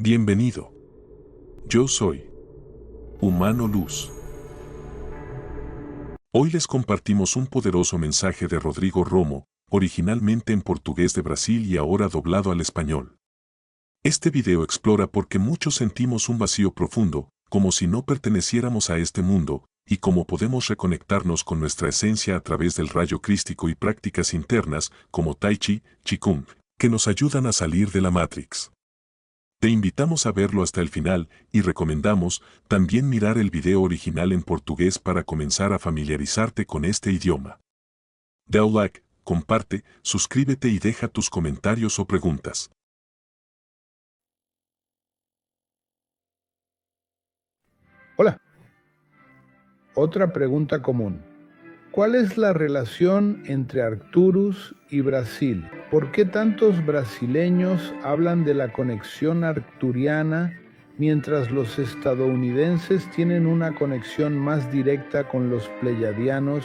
Bienvenido. Yo soy Humano Luz. Hoy les compartimos un poderoso mensaje de Rodrigo Romo, originalmente en portugués de Brasil y ahora doblado al español. Este video explora por qué muchos sentimos un vacío profundo, como si no perteneciéramos a este mundo, y cómo podemos reconectarnos con nuestra esencia a través del rayo crístico y prácticas internas, como Tai Chi, Qigong, que nos ayudan a salir de la Matrix. Te invitamos a verlo hasta el final y recomendamos también mirar el video original en portugués para comenzar a familiarizarte con este idioma. Da un like, comparte, suscríbete y deja tus comentarios o preguntas. Hola. Otra pregunta común. ¿Cuál es la relación entre Arcturus y Brasil? ¿Por qué tantos brasileños hablan de la conexión arcturiana mientras los estadounidenses tienen una conexión más directa con los pleyadianos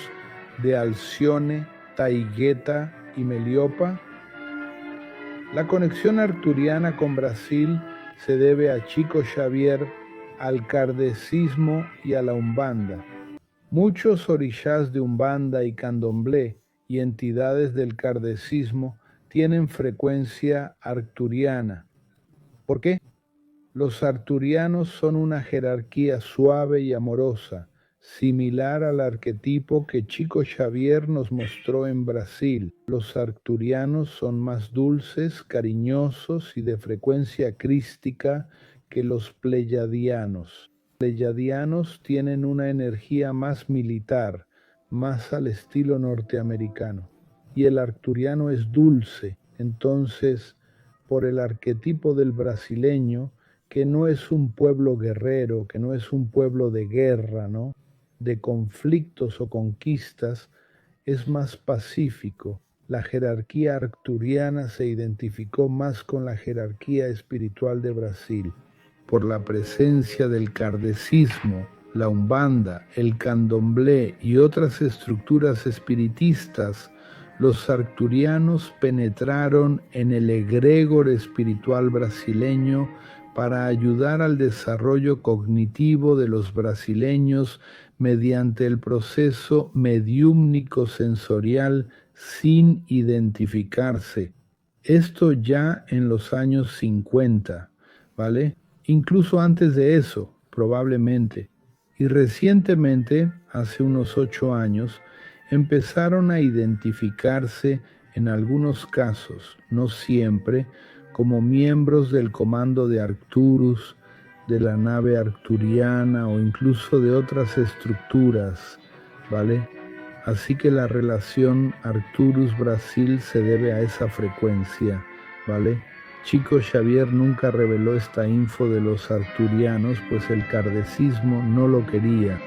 de Alcione, Taigueta y Meliopa? La conexión arcturiana con Brasil se debe a Chico Xavier, al kardecismo y a la Umbanda. Muchos orishás de Umbanda y Candomblé y entidades del kardecismo tienen frecuencia arcturiana. ¿Por qué? Los arcturianos son una jerarquía suave y amorosa, similar al arquetipo que Chico Xavier nos mostró en Brasil. Los arcturianos son más dulces, cariñosos y de frecuencia crística que los pleyadianos. Los pleyadianos tienen una energía más militar, más al estilo norteamericano, y el arcturiano es dulce. Entonces, por el arquetipo del brasileño, que no es un pueblo guerrero, que no es un pueblo de guerra, ¿no? De conflictos o conquistas, es más pacífico. La jerarquía arcturiana se identificó más con la jerarquía espiritual de Brasil. Por la presencia del kardecismo, la umbanda, el candomblé y otras estructuras espiritistas, los arcturianos penetraron en el egregor espiritual brasileño para ayudar al desarrollo cognitivo de los brasileños mediante el proceso mediúmnico sensorial sin identificarse. Esto ya en los años 50, ¿vale? Incluso antes de eso, probablemente. Y recientemente, hace unos 8 años, empezaron a identificarse en algunos casos, no siempre, como miembros del comando de Arcturus, de la nave arcturiana o incluso de otras estructuras, ¿vale? Así que la relación Arcturus-Brasil se debe a esa frecuencia, ¿vale? Chico Xavier nunca reveló esta info de los arcturianos, pues el kardecismo no lo quería.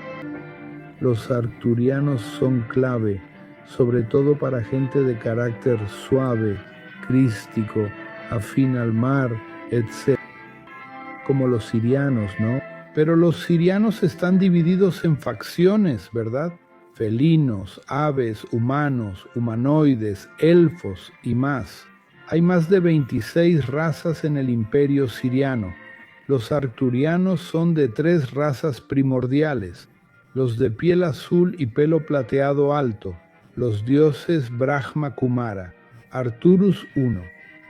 Los arcturianos son clave, sobre todo para gente de carácter suave, crístico, afín al mar, etc. Como los sirianos, ¿no? Pero los sirianos están divididos en facciones, ¿verdad? Felinos, aves, humanos, humanoides, elfos y más. Hay más de 26 razas en el imperio siriano. Los arcturianos son de 3 razas primordiales: los de piel azul y pelo plateado alto, los dioses Brahma Kumara, Arcturus I,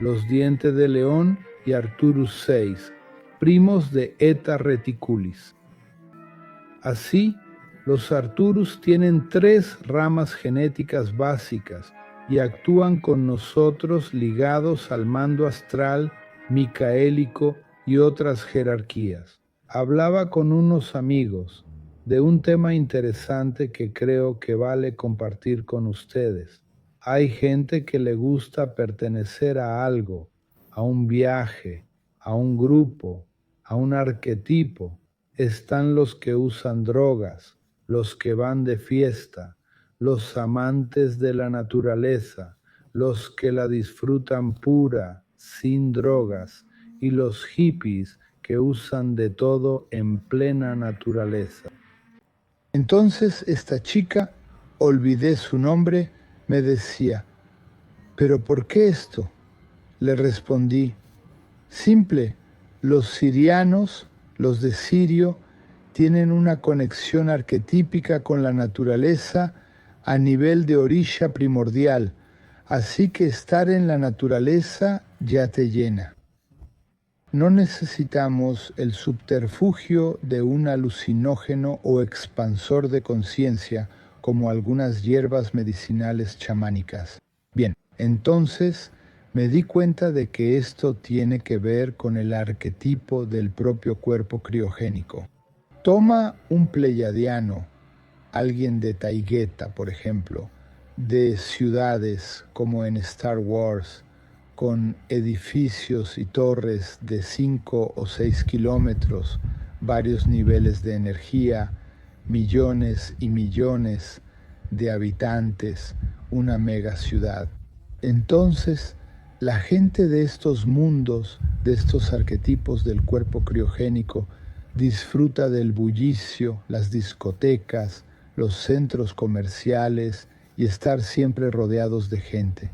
los dientes de león y Arcturus VI, primos de Eta Reticulis. Así, los Arcturus tienen 3 ramas genéticas básicas y actúan con nosotros ligados al mando astral, micaélico y otras jerarquías. Hablaba con unos amigos de un tema interesante que creo que vale compartir con ustedes. Hay gente que le gusta pertenecer a algo, a un viaje, a un grupo, a un arquetipo. Están los que usan drogas, los que van de fiesta, los amantes de la naturaleza, los que la disfrutan pura, sin drogas, y los hippies que usan de todo en plena naturaleza. Entonces esta chica, olvidé su nombre, me decía: ¿pero por qué esto? Le respondí: simple, Los sirianos, los de Sirio, tienen una conexión arquetípica con la naturaleza a nivel de orilla primordial, así que estar en la naturaleza ya te llena. No necesitamos el subterfugio de un alucinógeno o expansor de conciencia como algunas hierbas medicinales chamánicas. Bien, entonces me di cuenta de que esto tiene que ver con el arquetipo del propio cuerpo criogénico. Toma un pleiadiano, alguien de Taigueta, por ejemplo, de ciudades como en Star Wars, con edificios y torres de 5 o 6 kilómetros, varios niveles de energía, millones y millones de habitantes, una mega ciudad. Entonces, la gente de estos mundos, de estos arquetipos del cuerpo criogénico, disfruta del bullicio, las discotecas, los centros comerciales y estar siempre rodeados de gente.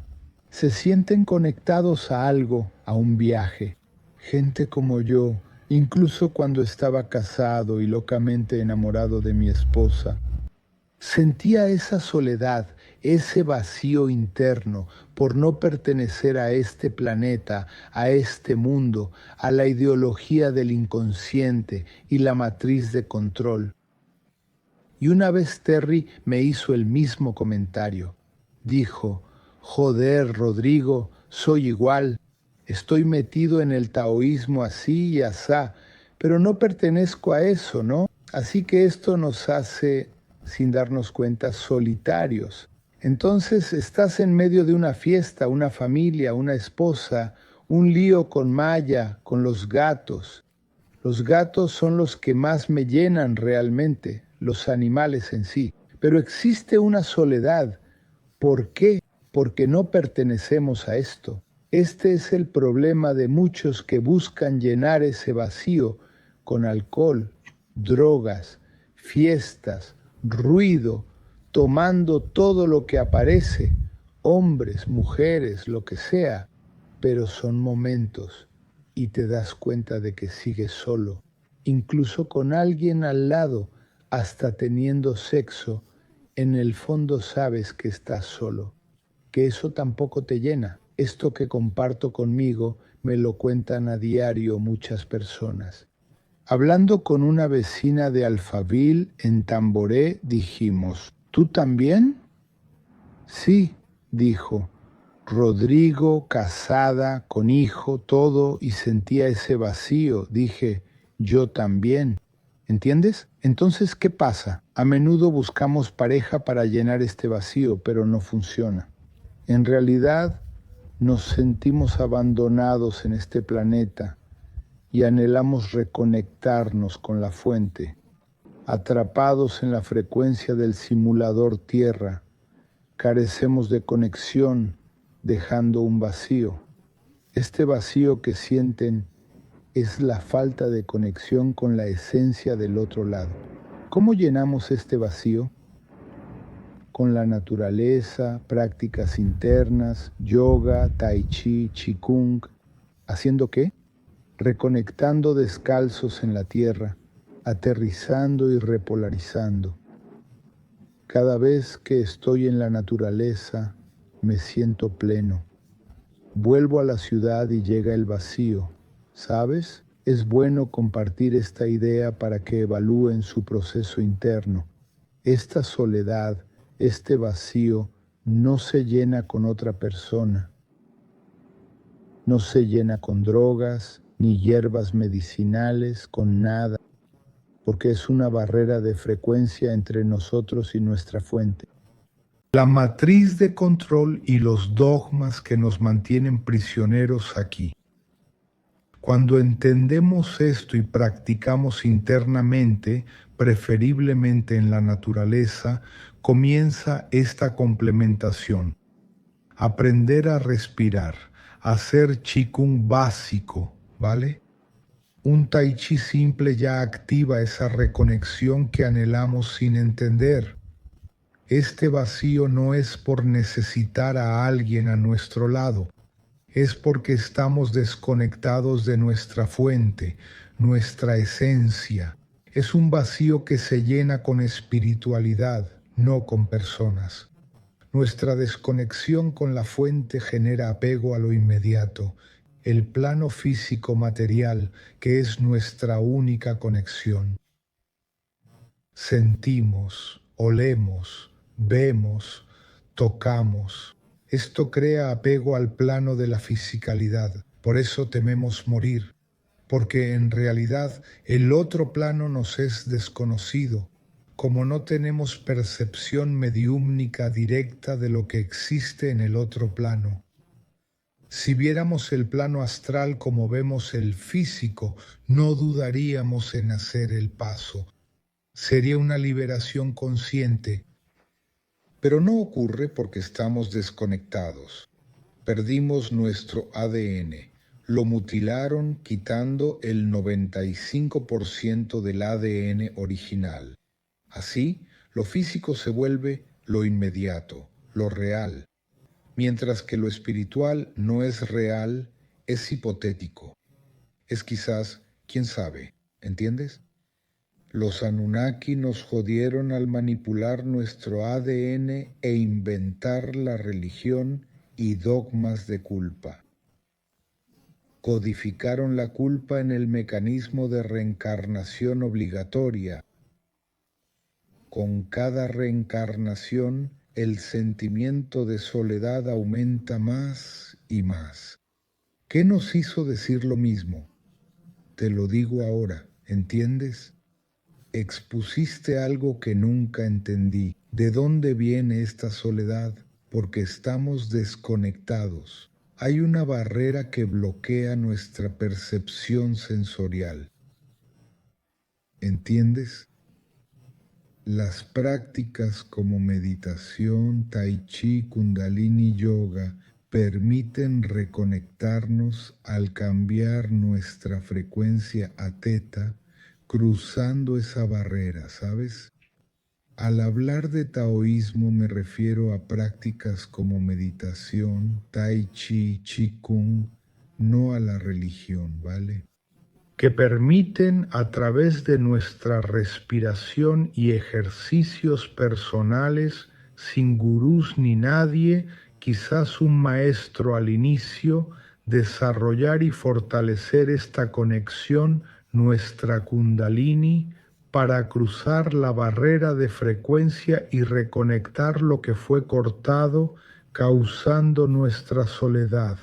Se sienten conectados a algo, a un viaje. Gente como yo, incluso cuando estaba casado y locamente enamorado de mi esposa, sentía esa soledad, ese vacío interno por no pertenecer a este planeta, a este mundo, a la ideología del inconsciente y la matriz de control. Y una vez Terry me hizo el mismo comentario. Dijo, joder, Rodrigo, soy igual. Estoy metido en el taoísmo así y asá, pero no pertenezco a eso, ¿no? Así que esto nos hace, sin darnos cuenta, solitarios. Entonces estás en medio de una fiesta, una familia, una esposa, un lío con Maya, con los gatos. Los gatos son los que más me llenan realmente, los animales en sí. Pero existe una soledad. ¿Por qué? Porque no pertenecemos a esto. Este es el problema de muchos que buscan llenar ese vacío con alcohol, drogas, fiestas, ruido, tomando todo lo que aparece, hombres, mujeres, lo que sea, pero son momentos y te das cuenta de que sigues solo, incluso con alguien al lado, hasta teniendo sexo, en el fondo sabes que estás solo, que eso tampoco te llena. Esto que comparto conmigo me lo cuentan a diario muchas personas. Hablando con una vecina de Alphaville en Tamboré, dijimos, ¿tú también? Sí, dijo. Rodrigo, casada, con hijo, todo, y sentía ese vacío. Dije, yo también. ¿Entiendes? Entonces, ¿qué pasa? A menudo buscamos pareja para llenar este vacío, pero no funciona. En realidad, nos sentimos abandonados en este planeta y anhelamos reconectarnos con la fuente, atrapados en la frecuencia del simulador Tierra. Carecemos de conexión, dejando un vacío. Este vacío que sienten es la falta de conexión con la esencia del otro lado. ¿Cómo llenamos este vacío? Con la naturaleza, prácticas internas, yoga, tai chi, qigong. ¿Haciendo qué? Reconectando descalzos en la tierra, aterrizando y repolarizando. Cada vez que estoy en la naturaleza, me siento pleno. Vuelvo a la ciudad y llega el vacío. ¿Sabes? Es bueno compartir esta idea para que evalúen su proceso interno. Esta soledad, este vacío, no se llena con otra persona. No se llena con drogas, ni hierbas medicinales, con nada, porque es una barrera de frecuencia entre nosotros y nuestra fuente. La matriz de control y los dogmas que nos mantienen prisioneros aquí. Cuando entendemos esto y practicamos internamente, preferiblemente en la naturaleza, comienza esta complementación. Aprender a respirar, hacer qigong básico, ¿vale? Un tai chi simple ya activa esa reconexión que anhelamos sin entender. Este vacío no es por necesitar a alguien a nuestro lado. es porque estamos desconectados de nuestra fuente, nuestra esencia. Es un vacío que se llena con espiritualidad, no con personas. Nuestra desconexión con la fuente genera apego a lo inmediato, el plano físico material que es nuestra única conexión. Sentimos, olemos, vemos, tocamos. Esto crea apego al plano de la fisicalidad. Por eso tememos morir, porque en realidad el otro plano nos es desconocido. Como no tenemos percepción mediúmnica directa de lo que existe en el otro plano. Si viéramos el plano astral como vemos el físico, no dudaríamos en hacer el paso. Sería una liberación consciente, pero no ocurre porque estamos desconectados. Perdimos nuestro ADN. Lo mutilaron quitando el 95% del ADN original. Así, lo físico se vuelve lo inmediato, lo real, mientras que lo espiritual no es real, es hipotético. Es quizás, quién sabe, ¿entiendes? Los Anunnaki nos jodieron al manipular nuestro ADN e inventar la religión y dogmas de culpa. Codificaron la culpa en el mecanismo de reencarnación obligatoria. Con cada reencarnación, el sentimiento de soledad aumenta más y más. ¿Qué nos hizo decir lo mismo? Te lo digo ahora, ¿entiendes? Expusiste algo que nunca entendí. ¿De dónde viene esta soledad? Porque estamos desconectados. Hay una barrera que bloquea nuestra percepción sensorial. ¿Entiendes? Las prácticas como meditación, tai chi, kundalini yoga permiten reconectarnos al cambiar nuestra frecuencia a teta, cruzando esa barrera, ¿sabes? Al hablar de taoísmo me refiero a prácticas como meditación, tai chi, qigong, no a la religión, ¿vale? Que permiten a través de nuestra respiración y ejercicios personales, sin gurús ni nadie, quizás un maestro al inicio, desarrollar y fortalecer esta conexión, nuestra kundalini, para cruzar la barrera de frecuencia y reconectar lo que fue cortado, causando nuestra soledad.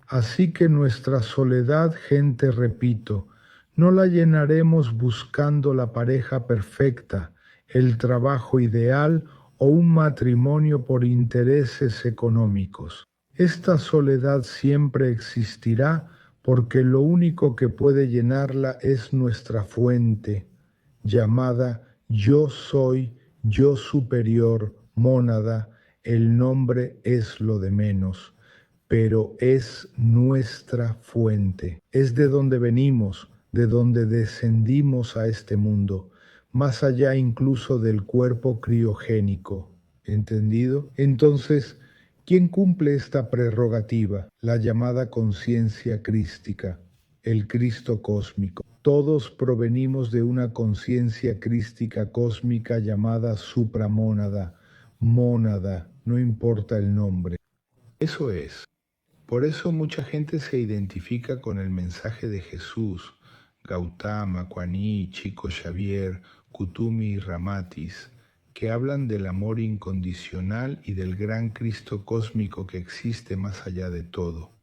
Así que nuestra soledad, gente, repito, no la llenaremos buscando la pareja perfecta, el trabajo ideal o un matrimonio por intereses económicos. Esta soledad siempre existirá porque lo único que puede llenarla es nuestra fuente, llamada Yo Soy, Yo Superior, Mónada. El nombre es lo de menos, pero es nuestra fuente. Es de donde venimos, de donde descendimos a este mundo, más allá incluso del cuerpo criogénico. ¿Entendido? Entonces, ¿quién cumple esta prerrogativa? La llamada conciencia crística, el Cristo cósmico. Todos provenimos de una conciencia crística cósmica llamada supramónada, mónada, no importa el nombre. Eso es. Por eso mucha gente se identifica con el mensaje de Jesús, Gautama, Kuan Yin, Chico Xavier, Kutumi y Ramatis, que hablan del amor incondicional y del gran Cristo cósmico que existe más allá de todo.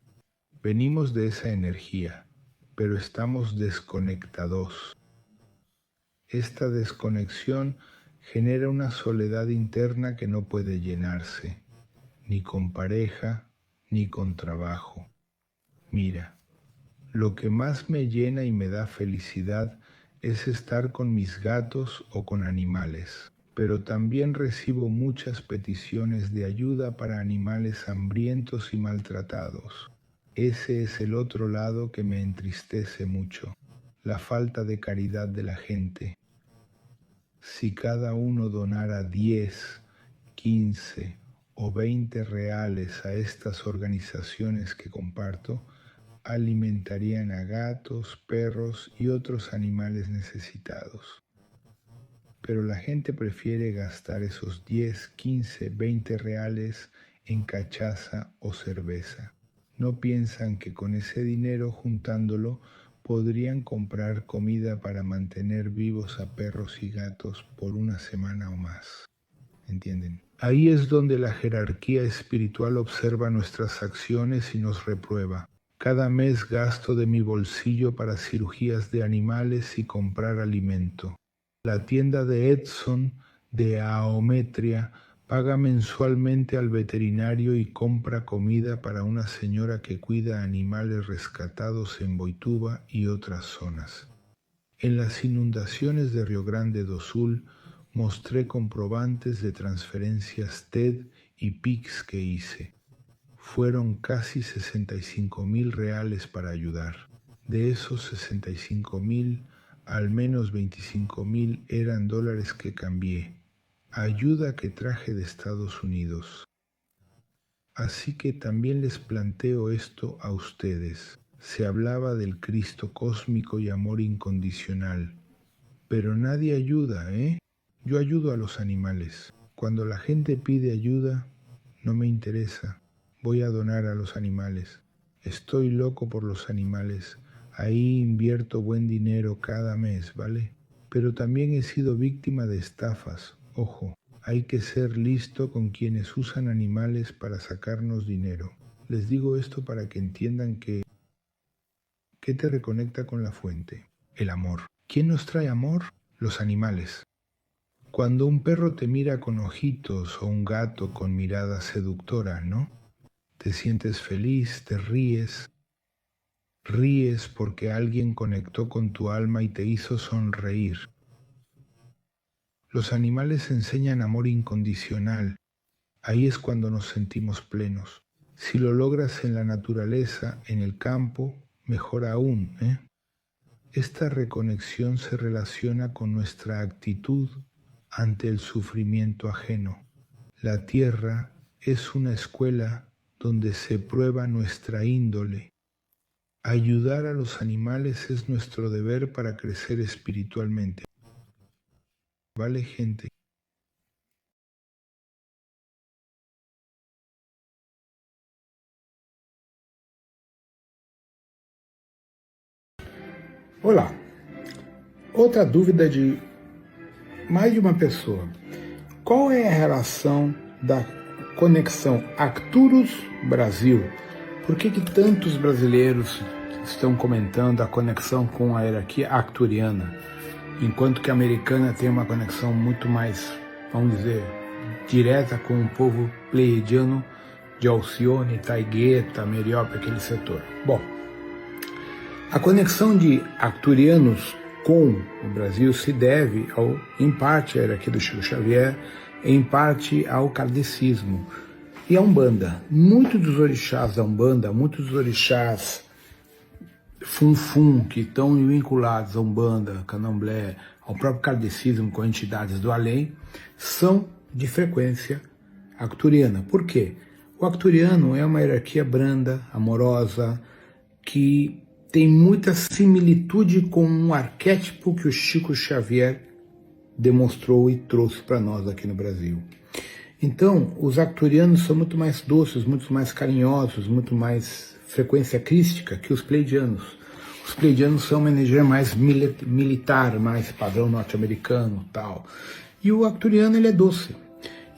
Venimos de esa energía, pero estamos desconectados. Esta desconexión genera una soledad interna que no puede llenarse, ni con pareja, ni con trabajo. Mira, lo que más me llena y me da felicidad es estar con mis gatos o con animales, pero también recibo muchas peticiones de ayuda para animales hambrientos y maltratados. Ese es el otro lado que me entristece mucho, la falta de caridad de la gente. Si cada uno donara 10, 15 o 20 reales a estas organizaciones que comparto, alimentarían a gatos, perros y otros animales necesitados. Pero la gente prefiere gastar esos 10, 15, 20 reales en cachaza o cerveza. No piensan que con ese dinero, juntándolo, podrían comprar comida para mantener vivos a perros y gatos por una semana o más. ¿Entienden? Ahí es donde la jerarquía espiritual observa nuestras acciones y nos reprueba. Cada mes gasto de mi bolsillo para cirugías de animales y comprar alimento. La tienda de Edson de Aometria paga mensualmente al veterinario y compra comida para una señora que cuida animales rescatados en Boituva y otras zonas. En las inundaciones de Rio Grande do Sul mostré comprobantes de transferencias TED y PIX que hice. Fueron casi 65,000 reales para ayudar. De esos 65,000, al menos 25,000 eran dólares que cambié. Ayuda que traje de Estados Unidos. Así que también les planteo esto a ustedes. Se hablaba del Cristo cósmico y amor incondicional. Pero nadie ayuda, ¿eh? Yo ayudo a los animales. Cuando la gente pide ayuda, no me interesa. Voy a donar a los animales. Estoy loco por los animales. Ahí invierto buen dinero cada mes, ¿vale? Pero también he sido víctima de estafas. Ojo, hay que ser listo con quienes usan animales para sacarnos dinero. Les digo esto para que entiendan que ¿qué te reconecta con la fuente? El amor. ¿Quién nos trae amor? Los animales. Cuando un perro te mira con ojitos o un gato con mirada seductora, ¿no? Te sientes feliz, te ríes. Ríes porque alguien conectó con tu alma y te hizo sonreír. Los animales enseñan amor incondicional. Ahí es cuando nos sentimos plenos. Si lo logras en la naturaleza, en el campo, mejor aún, ¿eh? Esta reconexión se relaciona con nuestra actitud ante el sufrimiento ajeno. La tierra es una escuela donde se prueba nuestra índole. Ayudar a los animales es nuestro deber para crecer espiritualmente. ¿Vale, gente? Olá, outra dúvida de mais de uma pessoa. Qual é a relação da conexão Arcturus Brasil? Por que tantos brasileiros estão comentando a conexão com a hierarquia arcturiana, enquanto que a americana tem uma conexão muito mais, vamos dizer, direta com o povo pleiadiano de Alcione, Taigueta, Meriop, aquele setor? Bom, a conexão de arcturianos com o Brasil se deve, em parte, à hierarquia do Chico Xavier, em parte ao kardecismo e à Umbanda. Muitos dos orixás da Umbanda, muitos dos orixás Funfun, que estão vinculados à Umbanda, Candomblé, ao próprio kardecismo com entidades do além, são de frequência arcturiana. Por quê? O arcturiano é uma hierarquia branda, amorosa, que tem muita similitude com um arquétipo que o Chico Xavier demonstrou e trouxe para nós aqui no Brasil. Então, os arcturianos são muito mais doces, muito mais carinhosos, muito mais frequência crística que os pleiadianos. Os pleiadianos são uma energia mais militar, mais padrão norte-americano, tal. E o arcturiano, ele é doce.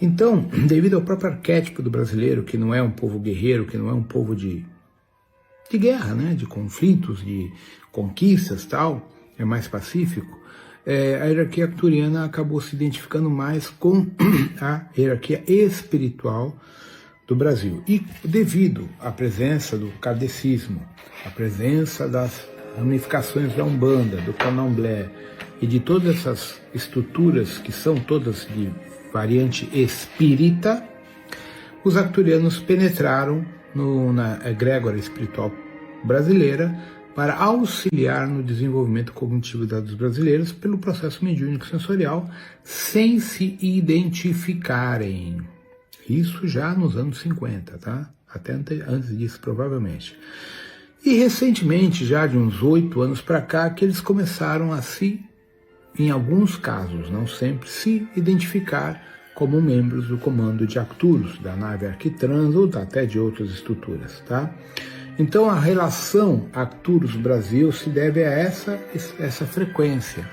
Então, devido ao próprio arquétipo do brasileiro, que não é um povo guerreiro, que não é um povo de guerra, né, de conflitos, de conquistas, tal, é mais pacífico, a hierarquia arcturiana acabou se identificando mais com a hierarquia espiritual do Brasil. E devido à presença do kardecismo, à presença das ramificações da Umbanda, do Candomblé e de todas essas estruturas que são todas de variante espírita, os arcturianos penetraram na egrégora espiritual brasileira para auxiliar no desenvolvimento cognitivo dos brasileiros pelo processo mediúnico sensorial sem se identificarem. Isso já nos anos 50, tá? Até antes disso, provavelmente. E recentemente, já de uns 8 anos para cá, que eles começaram a em alguns casos, não sempre, se identificar como membros do comando de Arcturus, da nave Arquitrans ou até de outras estruturas, tá? Então a relação Arcturus-Brasil se deve a essa frequência,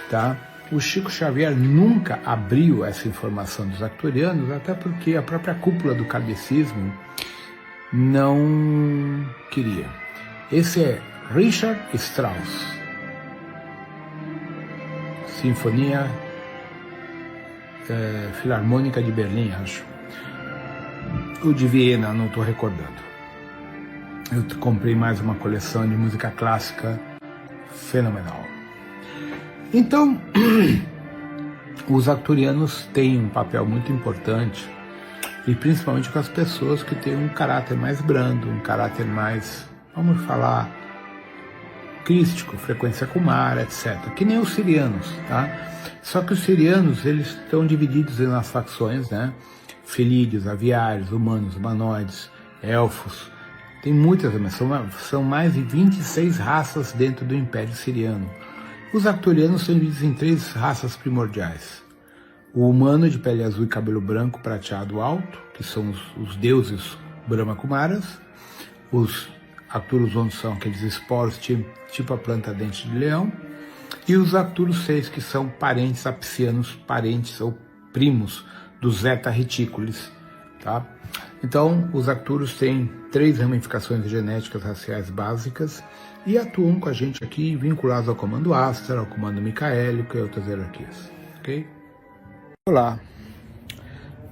tá? O Chico Xavier nunca abriu essa informação dos arcturianos, até porque a própria cúpula do kardecismo não queria. Esse é Richard Strauss, Sinfonia Filarmônica de Berlim, acho. Ou de Viena, não estou recordando. Eu comprei mais uma coleção de música clássica fenomenal. Então, os arcturianos têm um papel muito importante, e principalmente com as pessoas que têm um caráter mais brando, um caráter mais, vamos falar, crístico, frequência com mar, etc. Que nem os sirianos, tá? Só que os sirianos, eles estão divididos nas facções, né? Felídeos, aviários, humanos, humanoides, elfos. Tem muitas, são mais de 26 raças dentro do Império Siriano. Os arcturianos são divididos em 3 raças primordiais. O humano de pele azul e cabelo branco prateado alto, que são os deuses Brahma Kumaras. Os Arcturus Ons são aqueles esporos tipo a planta dente de leão. E os Arcturus 6, que são parentes apsianos, parentes ou primos dos Zeta Reticulis, tá? Então, os Arcturus têm 3 ramificações genéticas raciais básicas e atuam com a gente aqui, vinculados ao comando Astra, ao comando Micaélico e outras hierarquias, ok? Olá,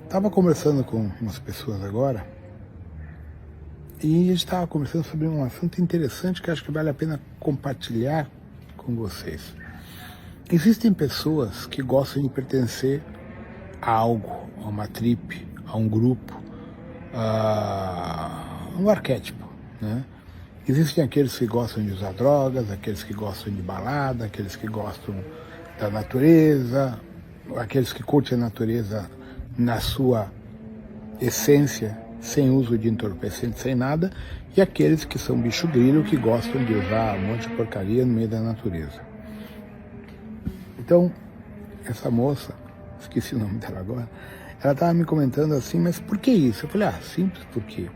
estava conversando com umas pessoas agora e a gente estava conversando sobre um assunto interessante que acho que vale a pena compartilhar com vocês. Existem pessoas que gostam de pertencer a algo, a uma tripe, a um grupo, a um arquétipo, né? Existem aqueles que gostam de usar drogas, aqueles que gostam de balada, aqueles que gostam da natureza, aqueles que curtem a natureza na sua essência, sem uso de entorpecente, sem nada, e aqueles que são bicho grilo, que gostam de usar um monte de porcaria no meio da natureza. Então, essa moça, esqueci o nome dela agora, ela estava me comentando assim, mas por que isso? Eu falei, simples, porque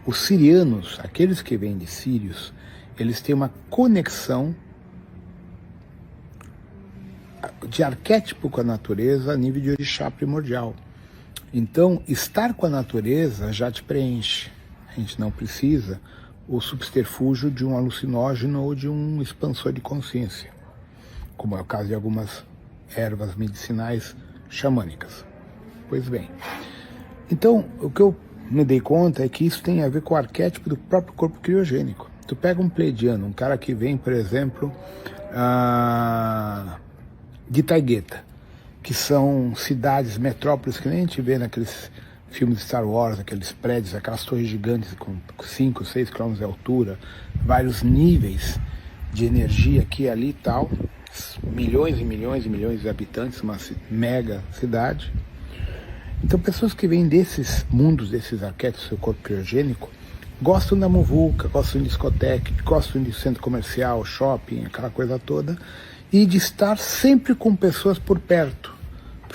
os sirianos, aqueles que vêm de Sírios, eles têm uma conexão de arquétipo com a natureza a nível de orixá primordial. Então, estar com a natureza já te preenche. A gente não precisa o subterfúgio de um alucinógeno ou de um expansor de consciência, como é o caso de algumas ervas medicinais xamânicas. Pois bem, então o que eu me dei conta é que isso tem a ver com o arquétipo do próprio corpo criogênico. Tu pega um pleidiano, um cara que vem, por exemplo, de Taigueta, que são cidades, metrópoles que nem a gente vê naqueles filmes de Star Wars, aqueles prédios, aquelas torres gigantes com 5, 6 quilômetros de altura, vários níveis de energia aqui e ali e tal, milhões e milhões e milhões de habitantes, uma mega cidade. Então pessoas que vêm desses mundos, desses arquétipos do seu corpo criogênico, gostam da muvuca, gostam de discoteca, gostam de centro comercial, shopping, aquela coisa toda, e de estar sempre com pessoas por perto.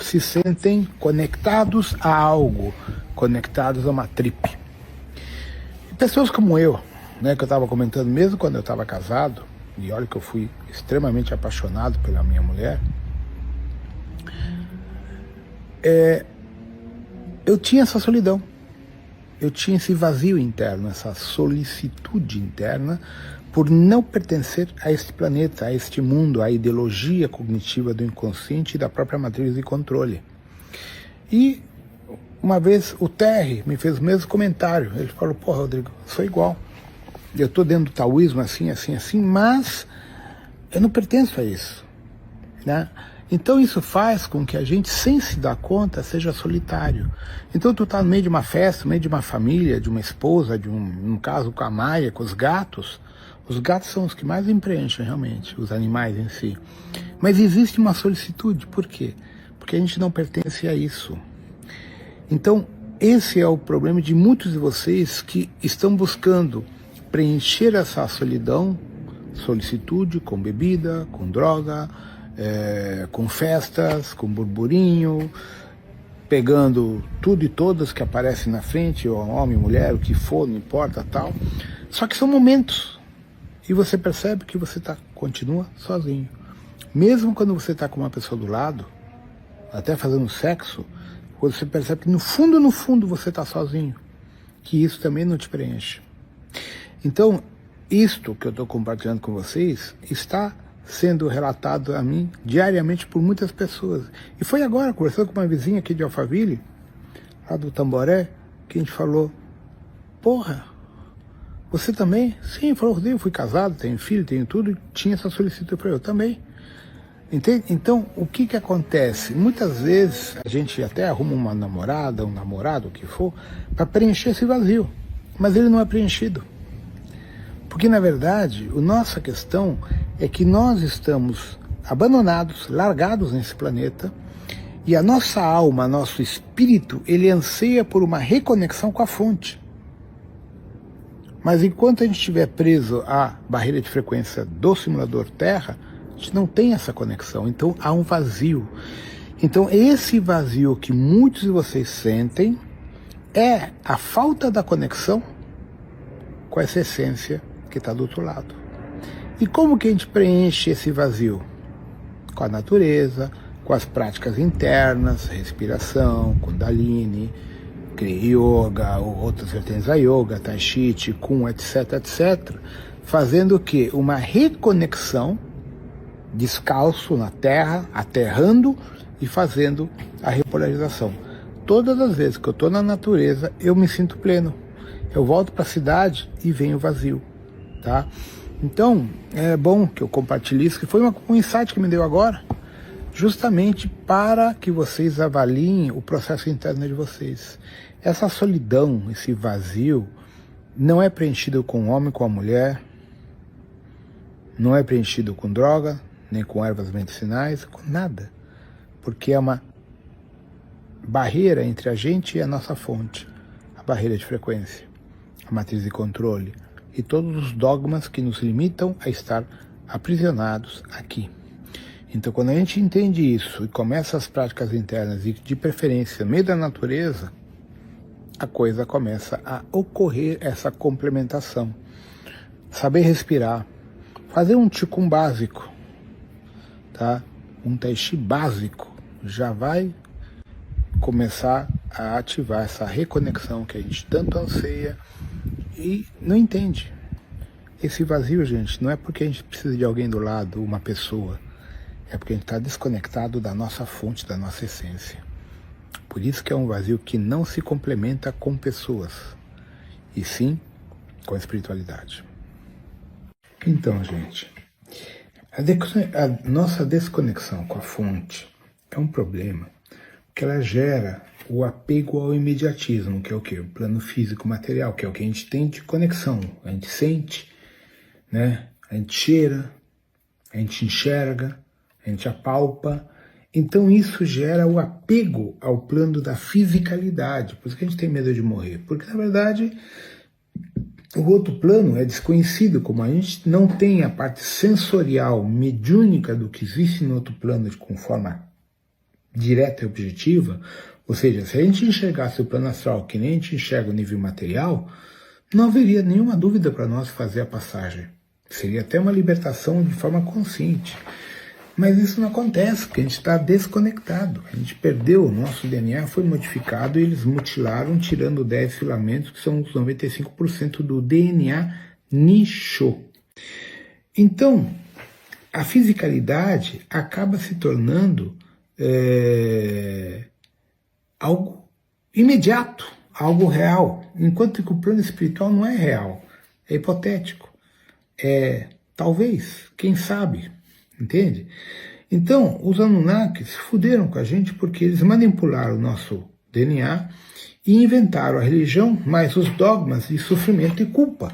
Se sentem conectados a algo, conectados a uma tripe. E pessoas como eu, né, que eu estava comentando, mesmo quando eu estava casado, e olha que eu fui extremamente apaixonado pela minha mulher, eu tinha essa solidão, eu tinha esse vazio interno, essa solicitude interna por não pertencer a este planeta, a este mundo, à ideologia cognitiva do inconsciente e da própria matriz de controle. E uma vez o Terry me fez o mesmo comentário, ele falou, pô, Rodrigo, sou igual, eu estou dentro do taoísmo assim, assim, assim, mas eu não pertenço a isso, né? Então isso faz com que a gente, sem se dar conta, seja solitário. Então tu tá no meio de uma festa, no meio de uma família, de uma esposa, num caso com a Maia, com os gatos são os que mais me preenchem realmente, os animais em si. Mas existe uma solicitude, por quê? Porque a gente não pertence a isso. Então, esse é o problema de muitos de vocês que estão buscando preencher essa solidão, solicitude com bebida, com droga, com festas, com burburinho, pegando tudo e todas que aparecem na frente, homem, mulher, o que for, não importa, tal. Só que são momentos. E você percebe que você continua sozinho. Mesmo quando você está com uma pessoa do lado, até fazendo sexo, você percebe que no fundo você está sozinho. Que isso também não te preenche. Então, isto que eu estou compartilhando com vocês está sendo relatado a mim diariamente por muitas pessoas. E foi agora, conversando com uma vizinha aqui de Alphaville, lá do Tamboré, que a gente falou, porra, você também? Sim, falou, Rodrigo, eu fui casado, tenho filho, tenho tudo, e tinha essa solicitude para eu também. Entende? Então, o que acontece? Muitas vezes a gente até arruma uma namorada, um namorado, o que for, para preencher esse vazio. Mas ele não é preenchido. Porque, na verdade, a nossa questão é que nós estamos abandonados, largados nesse planeta, e a nossa alma, nosso espírito, ele anseia por uma reconexão com a fonte. Mas enquanto a gente estiver preso à barreira de frequência do simulador Terra, a gente não tem essa conexão, então há um vazio. Então esse vazio que muitos de vocês sentem é a falta da conexão com essa essência que está do outro lado. E como que a gente preenche esse vazio? Com a natureza, com as práticas internas, respiração, Kundalini, Kriya Yoga, ou outras vertentes da Yoga, Tai Chi, Qigong, etc, etc, fazendo o quê? Uma reconexão, descalço na terra, aterrando e fazendo a repolarização. Todas as vezes que eu estou na natureza, eu me sinto pleno. Eu volto para a cidade e venho vazio, tá? Então, é bom que eu compartilhe isso, que foi um insight que me deu agora, justamente para que vocês avaliem o processo interno de vocês. Essa solidão, esse vazio, não é preenchido com o homem, com a mulher, não é preenchido com droga, nem com ervas medicinais, com nada. Porque é uma barreira entre a gente e a nossa fonte, a barreira de frequência, a matriz de controle e todos os dogmas que nos limitam a estar aprisionados aqui. Então, quando a gente entende isso e começa as práticas internas e de preferência no meio da natureza, a coisa começa a ocorrer, essa complementação. Saber respirar, fazer um Qigong básico, tá? Um Tai Chi básico, já vai começar a ativar essa reconexão que a gente tanto anseia e não entende. Esse vazio, gente, não é porque a gente precisa de alguém do lado, uma pessoa, é porque a gente está desconectado da nossa fonte, da nossa essência. Por isso que é um vazio que não se complementa com pessoas, e sim com a espiritualidade. Então, gente, a nossa desconexão com a fonte é um problema, porque ela gera o apego ao imediatismo, que é o quê? O plano físico material, que é o que a gente tem de conexão. A gente sente, né? A gente cheira, a gente enxerga, a gente apalpa. Então isso gera o apego ao plano da fisicalidade. Por isso que a gente tem medo de morrer. Porque, na verdade, o outro plano é desconhecido. Como a gente não tem a parte sensorial, mediúnica do que existe no outro plano com forma direta e objetiva, ou seja, se a gente enxergasse o plano astral que nem a gente enxerga o nível material, não haveria nenhuma dúvida para nós fazer a passagem. Seria até uma libertação de forma consciente. Mas isso não acontece, porque a gente está desconectado. A gente perdeu, o nosso DNA foi modificado e eles mutilaram, tirando 10 filamentos, que são os 95% do DNA nicho. Então, a fisicalidade acaba se tornando algo imediato, algo real, enquanto que o plano espiritual não é real, é hipotético, talvez, quem sabe, entende? Então, os Anunnakis se fuderam com a gente porque eles manipularam o nosso DNA e inventaram a religião, mais os dogmas de sofrimento e culpa.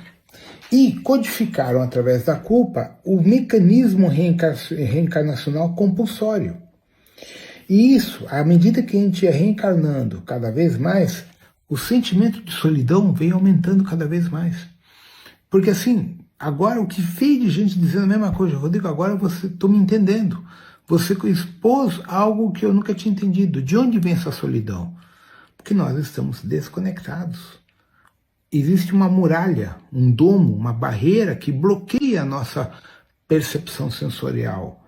E codificaram através da culpa o mecanismo reencarnacional compulsório. E isso, à medida que a gente ia reencarnando cada vez mais, o sentimento de solidão vem aumentando cada vez mais. Porque assim, agora o que veio de gente dizendo a mesma coisa, Rodrigo, agora você estou me entendendo. Você expôs algo que eu nunca tinha entendido. De onde vem essa solidão? Porque nós estamos desconectados. Existe uma muralha, um domo, uma barreira que bloqueia a nossa percepção sensorial.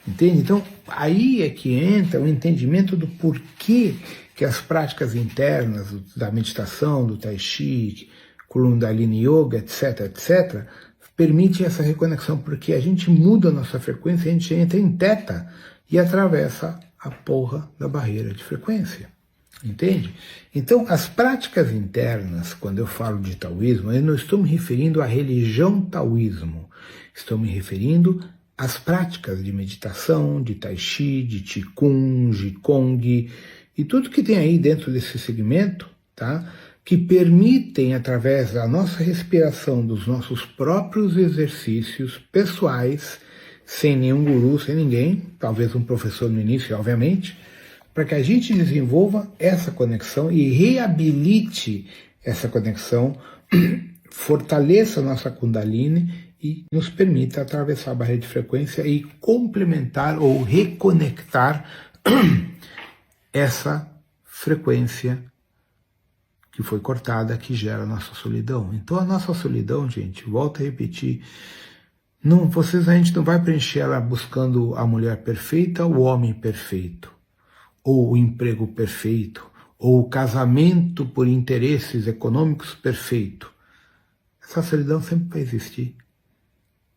Entende? Então, aí é que entra o entendimento do porquê que as práticas internas da meditação, do Tai Chi, Kundalini Yoga, etc., etc., permite essa reconexão, porque a gente muda a nossa frequência, a gente entra em teta e atravessa a porra da barreira de frequência. Entende? Então, as práticas internas, quando eu falo de taoísmo, eu não estou me referindo à religião taoísmo, estou me referindo às práticas de meditação, de Tai Chi, de Qigong, de Kong, e tudo que tem aí dentro desse segmento, tá? Que permitem, através da nossa respiração, dos nossos próprios exercícios pessoais, sem nenhum guru, sem ninguém, talvez um professor no início, obviamente, para que a gente desenvolva essa conexão e reabilite essa conexão, fortaleça a nossa Kundalini e nos permita atravessar a barreira de frequência e complementar ou reconectar essa frequência que foi cortada, que gera a nossa solidão. Então a nossa solidão, gente, volto a repetir, a gente não vai preencher ela buscando a mulher perfeita, o homem perfeito, ou o emprego perfeito, ou o casamento por interesses econômicos perfeito. Essa solidão sempre vai existir.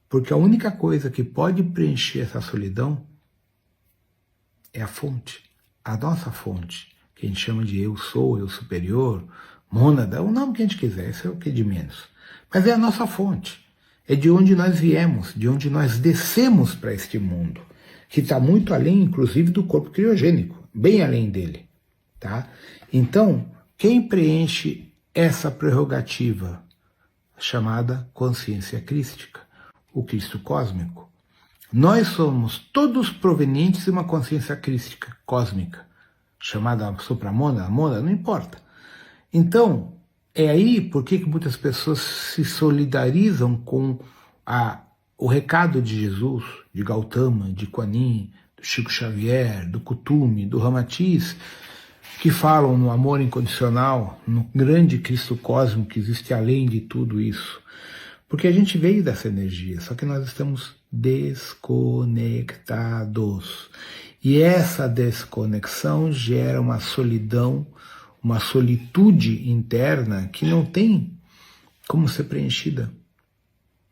Porque a única coisa que pode preencher essa solidão é a fonte, a nossa fonte, que a gente chama de eu sou, eu superior, mônada, o nome que a gente quiser, isso é o que é de menos. Mas é a nossa fonte, é de onde nós viemos, de onde nós descemos para este mundo, que está muito além, inclusive, do corpo criogênico, bem além dele. Tá? Então, quem preenche essa prerrogativa chamada consciência crística, o Cristo cósmico? Nós somos todos provenientes de uma consciência crística, cósmica, chamada supramônada, mônada, não importa. Então, é aí porque que muitas pessoas se solidarizam com o recado de Jesus, de Gautama, de Kuan Yin, do Chico Xavier, do Kuthumi, do Ramatiz, que falam no amor incondicional, no grande Cristo cósmico que existe além de tudo isso. Porque a gente veio dessa energia, só que nós estamos desconectados. E essa desconexão gera uma solidão, uma solitude interna que não tem como ser preenchida.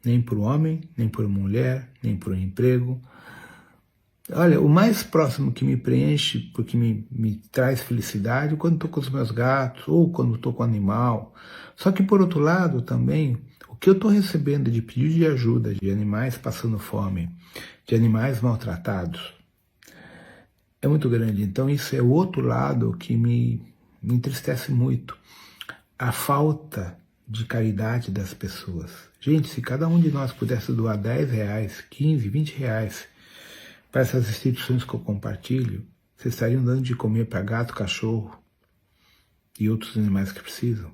Nem por um homem, nem por uma mulher, nem por um emprego. Olha, o mais próximo que me preenche, porque me traz felicidade, é quando estou com os meus gatos, ou quando estou com o animal. Só que, por outro lado, também, o que eu estou recebendo de pedido de ajuda de animais passando fome, de animais maltratados, é muito grande. Então, isso é o outro lado que me entristece muito. A falta de caridade das pessoas. Gente, se cada um de nós pudesse doar R$10, 15, R$20 para essas instituições que eu compartilho, vocês estariam dando de comer para gato, cachorro e outros animais que precisam.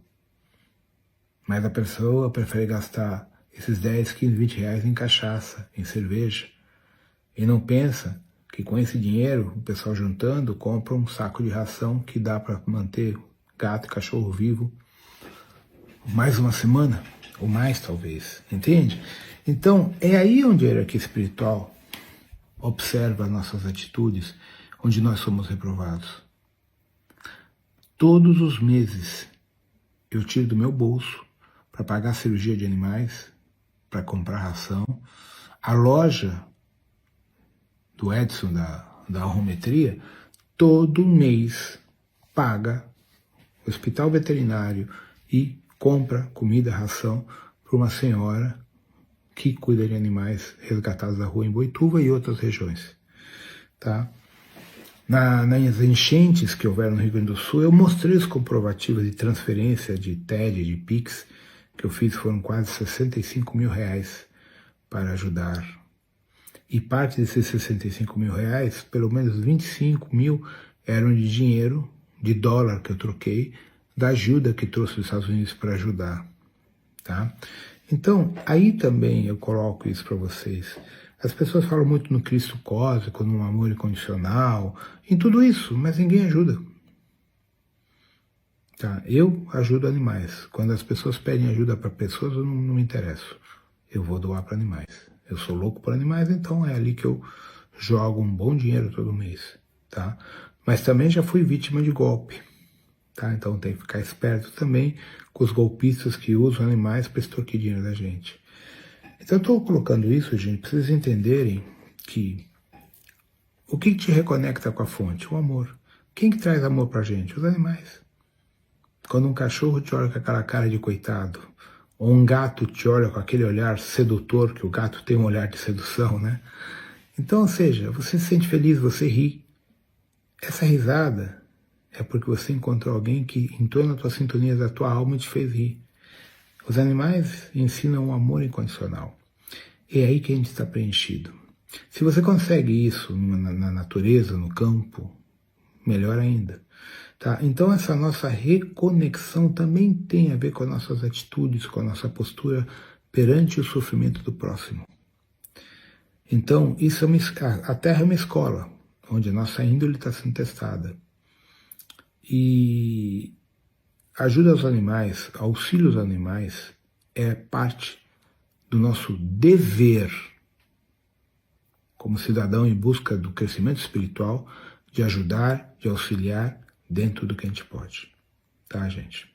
Mas a pessoa prefere gastar esses 10, 15, R$20 em cachaça, em cerveja, e não pensa que com esse dinheiro, o pessoal juntando, compra um saco de ração que dá para manter gato e cachorro vivo mais uma semana, ou mais talvez, entende? Então, é aí onde a hierarquia espiritual observa nossas atitudes, onde nós somos reprovados. Todos os meses eu tiro do meu bolso para pagar a cirurgia de animais, para comprar ração. A loja do Edson, da arrometria, todo mês paga o hospital veterinário e compra comida, ração para uma senhora que cuida de animais resgatados da rua em Boituva e outras regiões. Tá? Nas enchentes que houveram no Rio Grande do Sul, eu mostrei os comprovativos de transferência de TED, de PIX, que eu fiz, foram quase R$65 mil para ajudar. E parte desses R$65 mil, pelo menos 25 mil eram de dinheiro, de dólar que eu troquei, da ajuda que trouxe os Estados Unidos para ajudar, tá? Então, aí também eu coloco isso para vocês. As pessoas falam muito no Cristo cósmico, no amor incondicional, em tudo isso, mas ninguém ajuda. Tá? Eu ajudo animais. Quando as pessoas pedem ajuda para pessoas, eu não me interesso. Eu vou doar para animais. Eu sou louco por animais, então é ali que eu jogo um bom dinheiro todo mês. Tá? Mas também já fui vítima de golpe. Tá? Então tem que ficar esperto também com os golpistas que usam animais para extorquir dinheiro da gente. Então eu estou colocando isso, gente, para vocês entenderem que o que te reconecta com a fonte? O amor. Quem que traz amor para a gente? Os animais. Quando um cachorro te olha com aquela cara de coitado, ou um gato te olha com aquele olhar sedutor, que o gato tem um olhar de sedução, né? Então, ou seja, você se sente feliz, você ri. Essa risada é porque você encontrou alguém que entrou na tua sintonia da tua alma e te fez rir. Os animais ensinam o amor incondicional. É aí que a gente está preenchido. Se você consegue isso na natureza, no campo, melhor ainda. Tá? Então essa nossa reconexão também tem a ver com as nossas atitudes, com a nossa postura perante o sofrimento do próximo. Então isso a Terra é uma escola, onde a nossa índole está sendo testada. E ajuda aos animais, auxílio aos animais, é parte do nosso dever como cidadão em busca do crescimento espiritual, de ajudar, de auxiliar dentro do que a gente pode. Tá, gente?